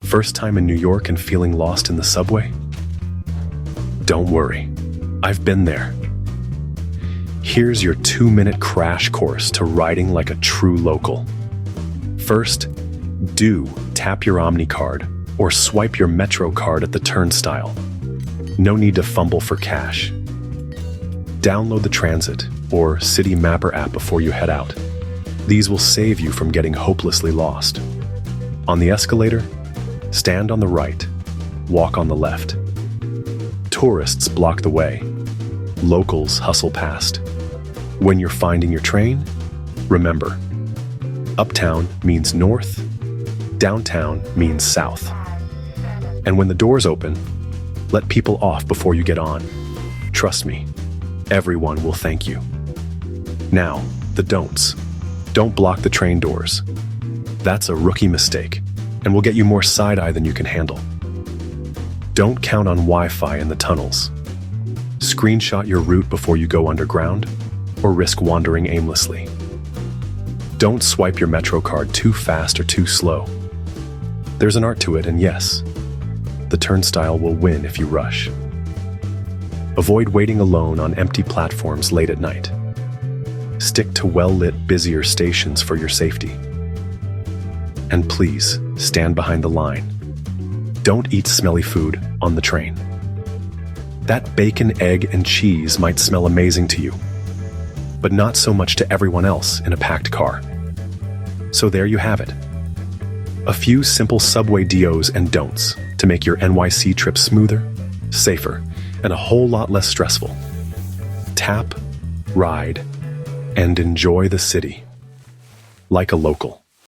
First time in New York and feeling lost in the subway? Don't worry, I've been there. Here's your 2-minute crash course to riding like a true local. First, do tap your OMNY card or swipe your MetroCard at the turnstile. No need to fumble for cash. Download the Transit or City Mapper app before you head out. These will save you from getting hopelessly lost. On the escalator, stand on the right, walk on the left. Tourists block the way. Locals hustle past. When you're finding your train, remember, Uptown means north, downtown means south. And when the doors open, let people off before you get on. Trust me, everyone will thank you. Now, the don'ts. Don't block the train doors. That's a rookie mistake, and will get you more side-eye than you can handle. Don't count on Wi-Fi in the tunnels. Screenshot your route before you go underground, or risk wandering aimlessly. Don't swipe your MetroCard too fast or too slow. There's an art to it, and yes, the turnstile will win if you rush. Avoid waiting alone on empty platforms late at night. Stick to well-lit, busier stations for your safety. And please, stand behind the line. Don't eat smelly food on the train. That bacon, egg, and cheese might smell amazing to you, but not so much to everyone else in a packed car. So there you have it. A few simple subway dos and don'ts to make your NYC trip smoother, safer, and a whole lot less stressful. Tap, ride, and enjoy the city like a local.